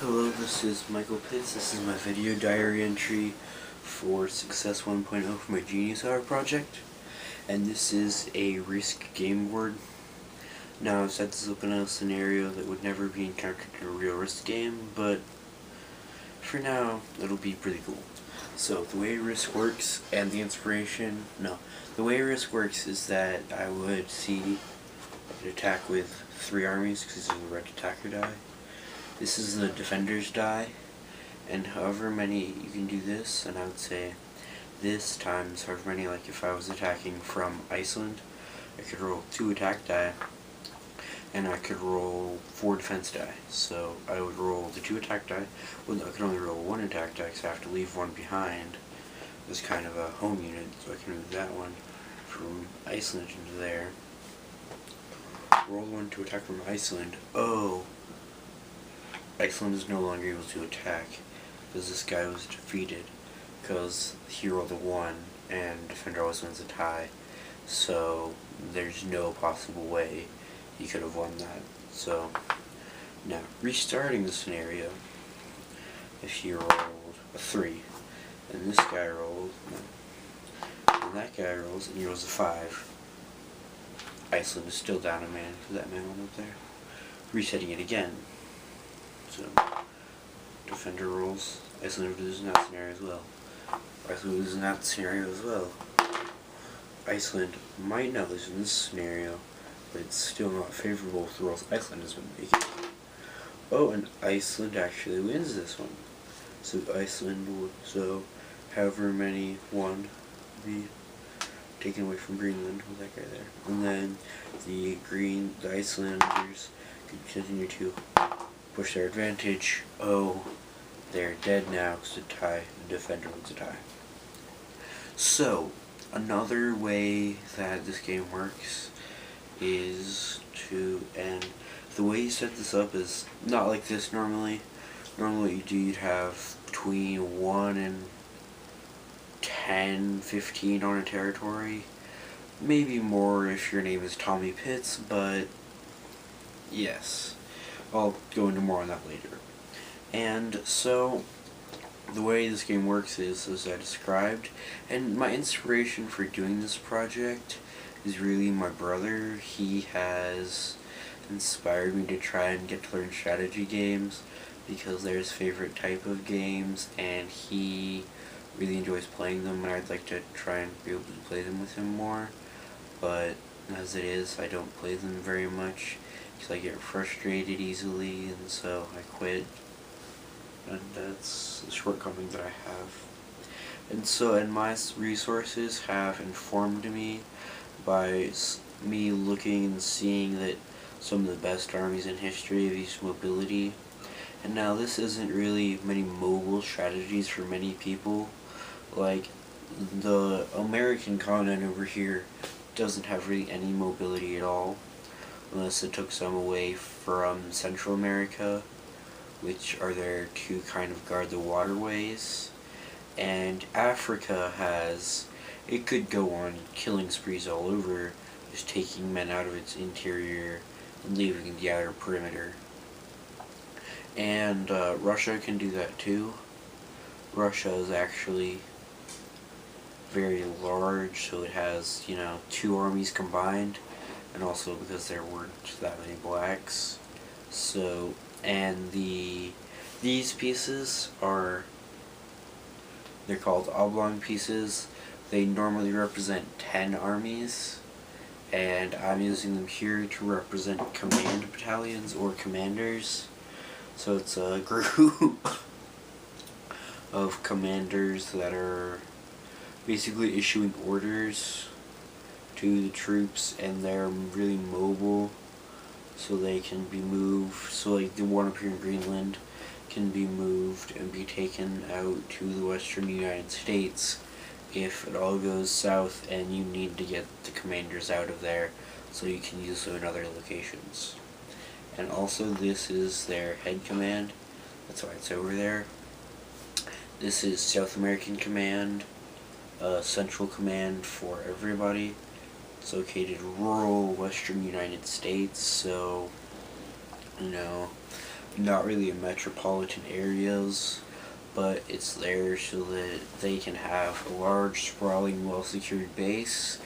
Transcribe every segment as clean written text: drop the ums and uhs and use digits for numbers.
Hello, this is Michael Pitts. This is my video diary entry for Success 1.0 for my Genius Hour project. And this is a risk game board. Now, I've set this up in a scenario that would never be encountered in a real risk game, but for now, it'll be pretty cool. So, the way risk works and the inspiration, the way risk works is that I would see an attack with 3 armies, because this is a red attacker die. This is the defender's die, and however many you can do this, and I would say this times however many, like if I was attacking from Iceland, I could roll 2 attack die, and I could roll 4 defense die. So I would roll the 2 attack die. Well, no, I can only roll 1 attack die because I have to leave 1 behind as kind of a home unit, so I can move that one from Iceland into there. Roll 1 to attack from Iceland. Oh! Iceland is no longer able to attack because this guy was defeated because he rolled a 1 and defender always wins a tie, so there's no possible way he could have won that. So now restarting the scenario, if he rolled a 3 and this guy rolled and that guy rolls and he rolls a 5, Iceland is still down a man because that man went up there. Resetting it again. So, defender rolls, Iceland loses in that scenario as well. Iceland loses in that scenario as well. Iceland might not lose in this scenario, but it's still not favorable with the rolls Iceland has been making. Oh, and Iceland actually wins this one. So however many 1 will be taken away from Greenland with that guy there. And then the Icelanders could continue to push their advantage. Oh, they're dead now because the defender wins a tie. So, another way that this game works is and the way you set this up is not like this normally. Normally what you'd have between 1 and 10, 15 on a territory. Maybe more if your name is Tommy Pitts, but yes. I'll go into more on that later. And so, the way this game works is as I described, and my inspiration for doing this project is really my brother. He has inspired me to try and get to learn strategy games because they're his favorite type of games, and he really enjoys playing them, and I'd like to try and be able to play them with him more. But as it is, I don't play them very much. I get frustrated easily, and so I quit, and that's the shortcoming that I have. And my resources have informed me by me looking and seeing that some of the best armies in history have used mobility. And now this isn't really many mobile strategies for many people. Like the American continent over here doesn't have really any mobility at all, unless it took some away from Central America, which are there to kind of guard the waterways. And Africa it could go on killing sprees all over, just taking men out of its interior and leaving the outer perimeter. And Russia can do that too. Russia is actually very large, so it has, 2 armies combined, and also because there weren't that many blacks. So, and these pieces they're called oblong pieces. They normally represent 10 armies, and I'm using them here to represent command battalions or commanders. So it's a group of commanders that are basically issuing orders to the troops, and they're really mobile, so they can be moved. So like the one up here in Greenland can be moved and be taken out to the western United States if it all goes south and you need to get the commanders out of there, so you can use them in other locations. And also this is their head command, that's why it's over there. This is South American Command, Central Command for everybody. It's located rural western United States, so not really in metropolitan areas, but it's there so that they can have a large, sprawling, well-secured base,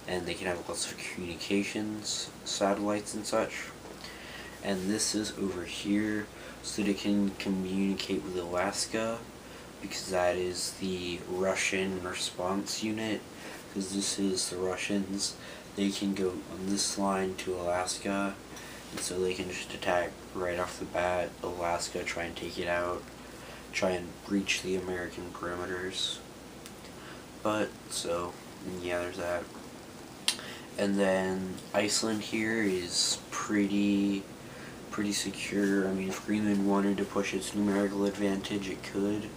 and they can have lots of communications, satellites and such. And this is over here so they can communicate with Alaska, because that is the Russian response unit, because this is the Russians. They can go on this line to Alaska, and so they can just attack right off the bat Alaska, try and take it out, try and breach the American perimeters. But, so, yeah, there's that. And then Iceland here is pretty secure. I mean, if Greenland wanted to push its numerical advantage, it could,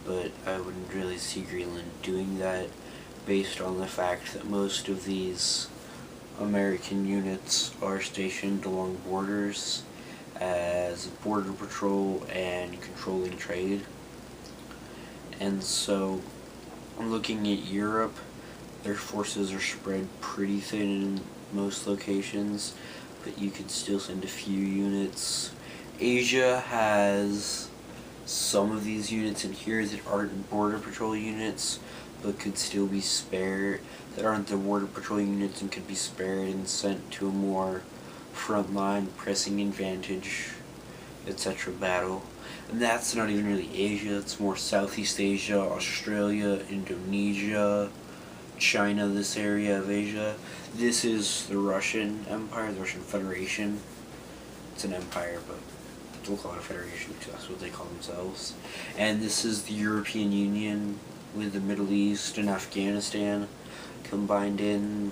but I wouldn't really see Greenland doing that, based on the fact that most of these American units are stationed along borders as border patrol and controlling trade. And so, looking at Europe, their forces are spread pretty thin in most locations, but you could still send a few units. Asia has some of these units in here that aren't border patrol units, but could still be spared, that aren't the border patrol units and could be spared and sent to a more frontline, pressing advantage, etc. battle. And that's not even really Asia, it's more Southeast Asia, Australia, Indonesia, China, this area of Asia. This is the Russian Empire, the Russian Federation. It's an empire, but we'll call it a federation because that's what they call themselves. And this is the European Union with the Middle East and Afghanistan combined in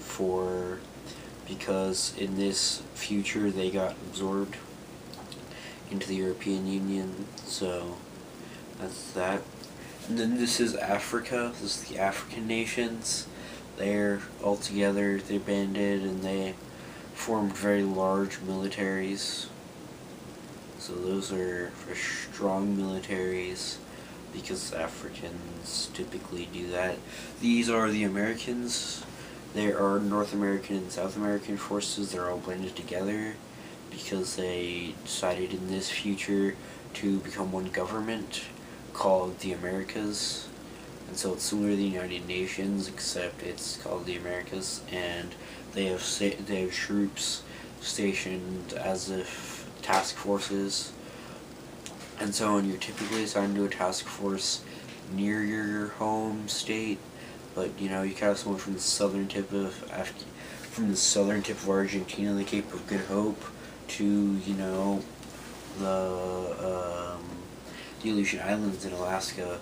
because in this future they got absorbed into the European Union, so that's that. And then this is Africa. This is the African nations. They're all together, they banded, and they formed very large militaries. So those are for strong militaries, because Africans typically do that. These are the Americans. There are North American and South American forces. They're all blended together because they decided in this future to become one government called the Americas. And so it's similar to the United Nations, except it's called the Americas, and they have troops stationed as if task forces. And so when you're typically assigned to a task force near your home state, but you know, you can have someone from the southern tip of Argentina, the Cape of Good Hope, to, you know, the Aleutian Islands in Alaska,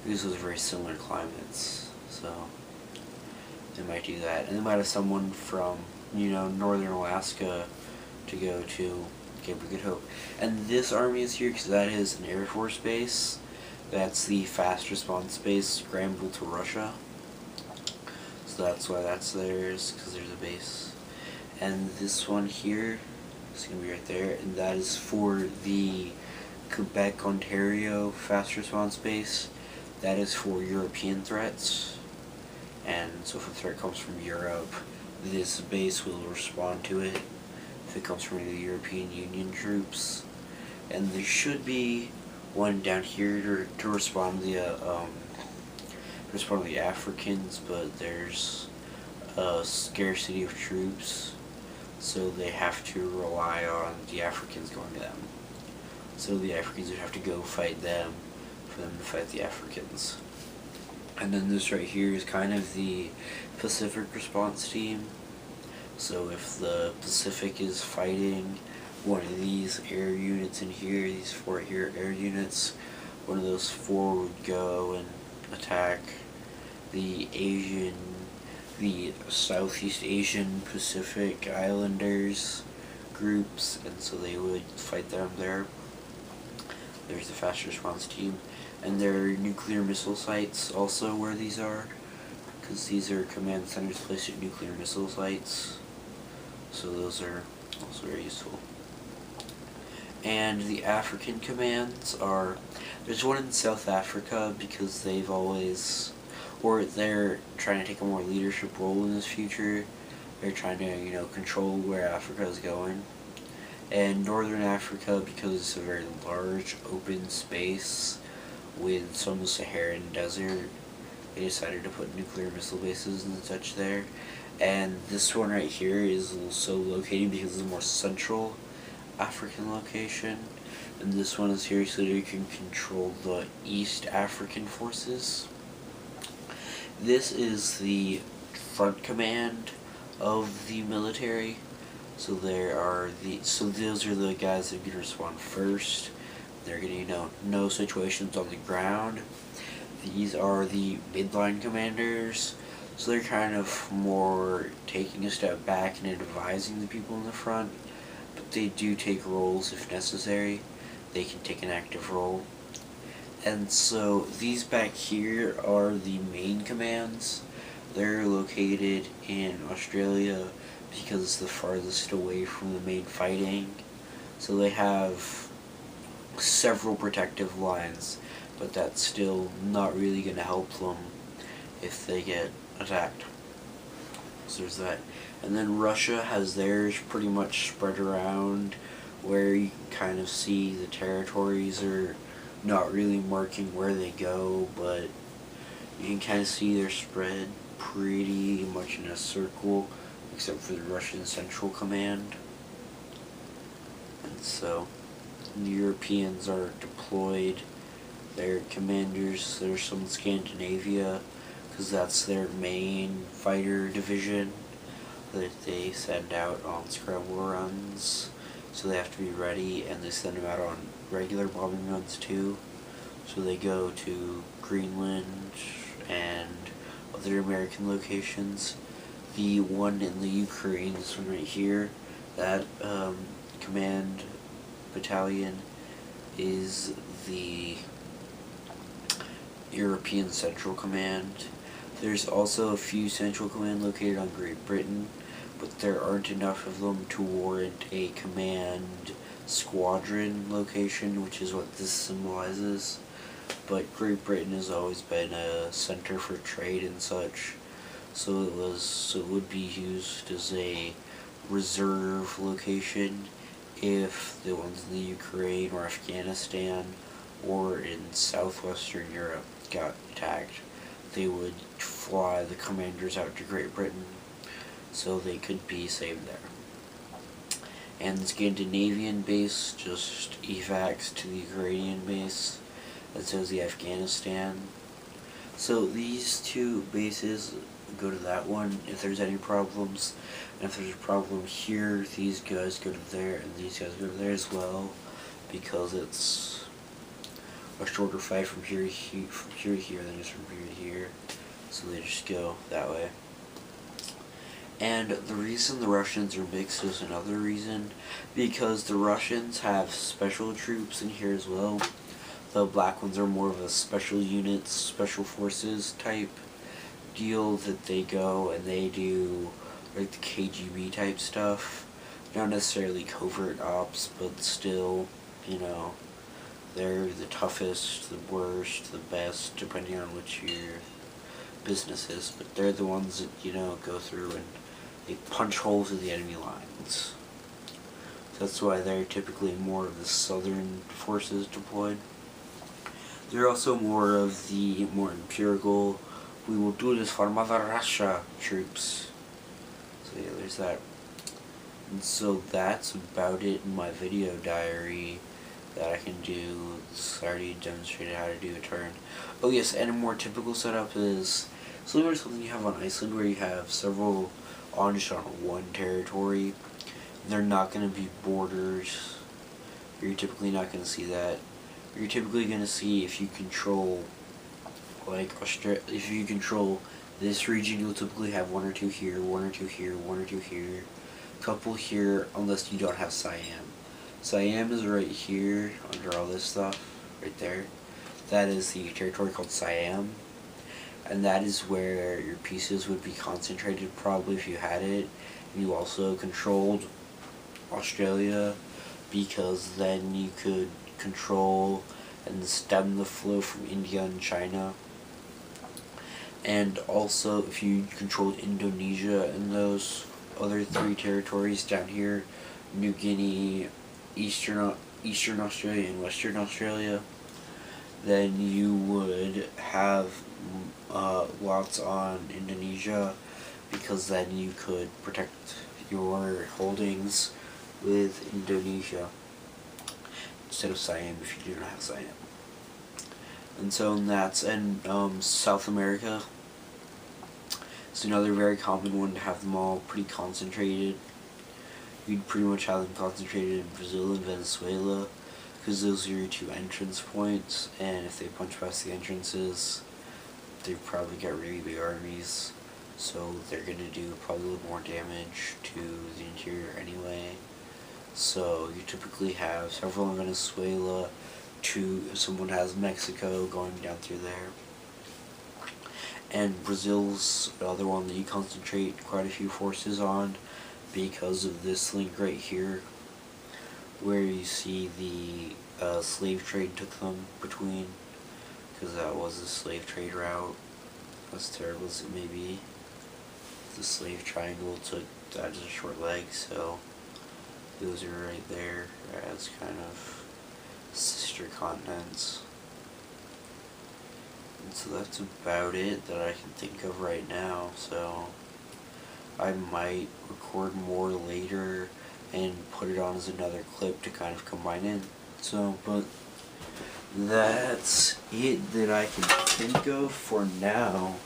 because those are very similar climates, so they might do that. And they might have someone from, you know, northern Alaska to go to Cape of Good Hope. And this army is here because that is an Air Force base. That's the fast response base, scrambled to Russia. So that's why that's theirs, because there's a base. And this one here is going to be right there, and that is for the Quebec, Ontario fast response base. That is for European threats, and so if a threat comes from Europe, this base will respond to it. If it comes from the European Union troops, and there should be one down here to respond to the Africans, but there's a scarcity of troops, so they have to rely on the Africans going to them. So the Africans would have to go fight them for them to fight the Africans. And then this right here is kind of the Pacific response team. So if the Pacific is fighting one of these air units in here, these 4 here air units, one of those 4 would go and attack the Southeast Asian Pacific Islanders groups, and so they would fight them there. There's the fast response team. And there are nuclear missile sites also where these are, because these are command centers placed at nuclear missile sites. So those are also very useful. And the African commands are, there's one in South Africa because they've always, or they're trying to take a more leadership role in this future. They're trying to, you know, control where Africa is going. And Northern Africa, because it's a very large open space with some Saharan desert, they decided to put nuclear missile bases and such there. And this one right here is also located because it's a more central African location. And this one is here so you can control the East African forces. This is the front command of the military. So those are the guys that are gonna respond first. They're gonna know situations on the ground. These are the midline commanders. So they're kind of more taking a step back and advising the people in the front. But they do take roles if necessary. They can take an active role. And so these back here are the main commands. They're located in Australia because it's the farthest away from the main fighting. So they have several protective lines, but that's still not really going to help them if they get attacked. So there's that. And then Russia has theirs pretty much spread around, where you can kind of see the territories are not really marking where they go, but you can kind of see they're spread pretty much in a circle, except for the Russian Central Command. And so the Europeans are deployed. Their commanders, there's some in Scandinavia, because that's their main fighter division that they send out on scramble runs. So they have to be ready, and they send them out on regular bombing runs too. So they go to Greenland and other American locations. The one in the Ukraine, this one right here, that command battalion is the European Central Command. There's also a few Central Command located on Great Britain, but there aren't enough of them to warrant a command squadron location, which is what this symbolizes. But Great Britain has always been a center for trade and such, so it would be used as a reserve location if the ones in the Ukraine or Afghanistan or in southwestern Europe got attacked. They would fly the commanders out to Great Britain so they could be saved there. And the Scandinavian base just evacs to the Ukrainian base, and so is the Afghanistan. So these two bases go to that one if there's any problems, and if there's a problem here, these guys go to there, and these guys go to there as well, because it's a shorter fight from here to here than it is from here to here. So they just go that way. And the reason the Russians are mixed is another reason, because the Russians have special troops in here as well. The black ones are more of a special units, special forces type deal that they go and they do like the KGB type stuff. Not necessarily covert ops, but still, they're the toughest, the worst, the best, depending on which your business is. But they're the ones that, go through and they punch holes in the enemy lines. So that's why they're typically more of the southern forces deployed. They're also more of the more empirical, we will do this for Mother Russia troops. So yeah, there's that. And so that's about it in my video diary that I can do. It's already demonstrated how to do a turn. Oh yes, and a more typical setup is similar to something you have on Iceland, where you have several just on one territory. They're not going to be borders. You're typically not going to see that. You're typically going to see if you control, like if you control this region, you'll typically have one or two here, one or two here, one or two here, couple here, unless you don't have Siam. Siam is right here under all this stuff, right there. That is the territory called Siam, and that is where your pieces would be concentrated probably if you had it. And you also controlled Australia, because then you could control and stem the flow from India and China. And also if you controlled Indonesia and those other three territories down here, New Guinea, Eastern Australia, and Western Australia, then you would have lots on Indonesia, because then you could protect your holdings with Indonesia instead of Siam if you do not have Siam. And so that's in South America. It's another very common one to have them all pretty concentrated. You'd pretty much have them concentrated in Brazil and Venezuela, because those are your two entrance points, and if they punch past the entrances, they probably got really big armies, so they're going to do probably a little more damage to the interior anyway. So you typically have several in Venezuela, if someone has Mexico going down through there. And Brazil's the other one that you concentrate quite a few forces on, because of this link right here, where you see the slave trade took them between, because that was the slave trade route. As terrible as it may be, the slave triangle took that as a short leg, so those are right there as kind of sister continents. And so that's about it that I can think of right now, so I might record more later and put it on as another clip to kind of combine it. So, but that's it that I can think of for now.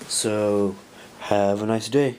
So, have a nice day.